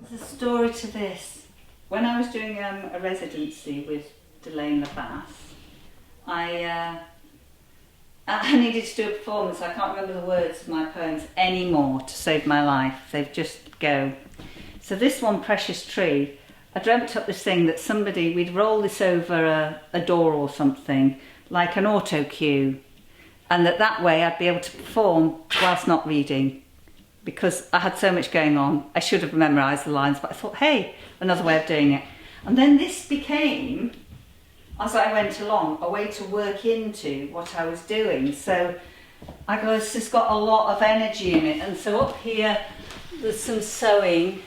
There's a story to this. When I was doing a residency with Delane Labasse, I needed to do a performance. I can't remember the words of my poems anymore to save my life. They've just go. So this one, Precious Tree, I dreamt up this thing that we'd roll this over a door or something, like an auto cue, and that way I'd be able to perform whilst not reading, because I had so much going on. I should have memorised the lines, but I thought, hey, another way of doing it. And then this became, as I went along, a way to work into what I was doing. So it's just got a lot of energy in it. And so up here, there's some sewing.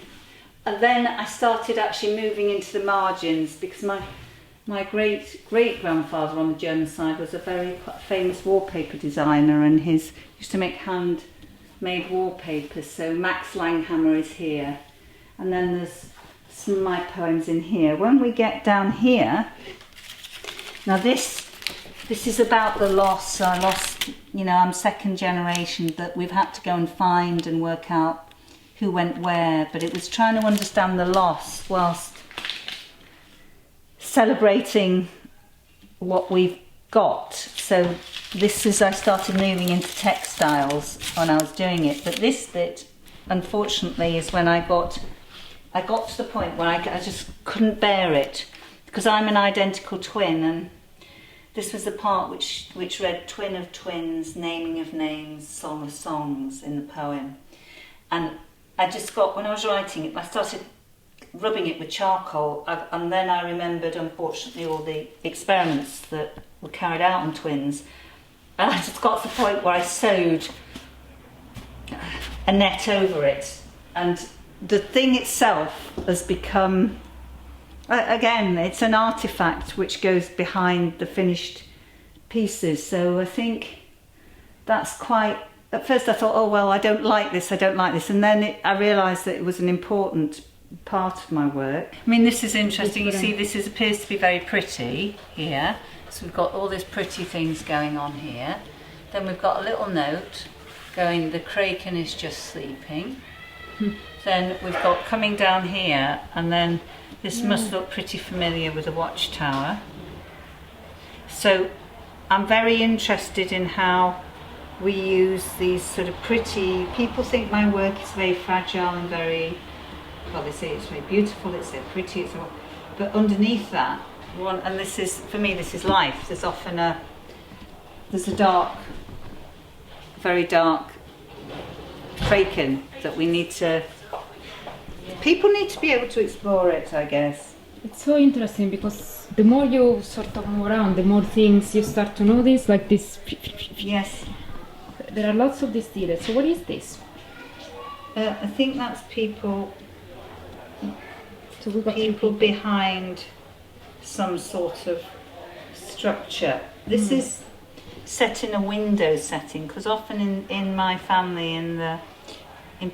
And then I started actually moving into the margins, because my great-great-grandfather on the German side was a very famous wallpaper designer, and he used to make handmade wallpapers. So Max Langhammer is here. And then there's some of my poems in here. When we get down here, now this is about the loss. I lost, I'm second generation, but we've had to go and find and work out who went where, but it was trying to understand the loss whilst celebrating what we've got. So I started moving into textiles when I was doing it, but this bit, unfortunately, is when I got to the point where I just couldn't bear it, because I'm an identical twin, and this was the part which read twin of twins, naming of names, song of songs in the poem. And I just when I was writing it, I started rubbing it with charcoal, and then I remembered, unfortunately, all the experiments that were carried out on twins. And I just got to the point where I sewed a net over it, and the thing itself has become, again, it's an artifact which goes behind the finished pieces. So I think that's quite, at first I thought, oh well, I don't like this, and then I realised that it was an important part of my work. I mean, this is interesting. You see, this appears to be very pretty here. So we've got all these pretty things going on here. Then we've got a little note going, the Kraken is just sleeping. Then we've got coming down here, and then this must look pretty familiar with a watchtower. So I'm very interested in how we use these sort of pretty, people think my work is very fragile and very, well, they say it's very beautiful, it's so pretty, but underneath that, and this is, for me, this is life. There's often there's a dark, very dark Kraken that we need to, people need to be able to explore it, I guess. It's so interesting, because the more you sort of move around, the more things you start to notice, like this. Yes. There are lots of these details. So what is this? I think that's people So people behind some sort of structure. This is set in a window setting, because often in my family, in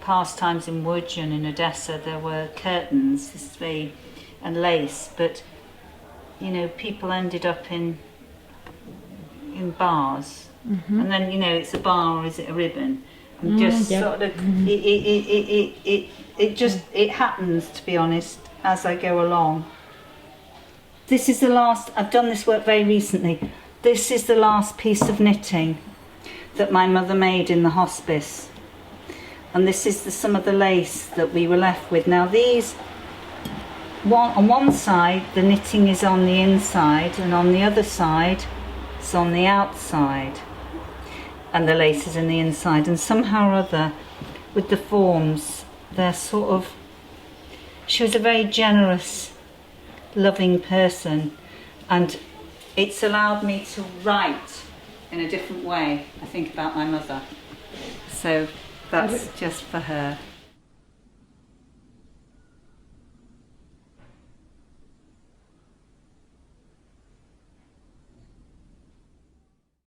past times in Łódź and in Odessa, there were curtains, and lace, but people ended up in bars. And then it's a bar, or is it a ribbon? And just sort of it happens, to be honest, as I go along. This is the last, I've done this work very recently. This is the last piece of knitting that my mother made in the hospice. And this is some of the lace that we were left with. Now these, on one side the knitting is on the inside, and on the other side it's on the outside, and the lace is in the inside, and somehow or other with the forms, they're sort of, she was a very generous, loving person, and it's allowed me to write in a different way, I think, about my mother. So that's just for her.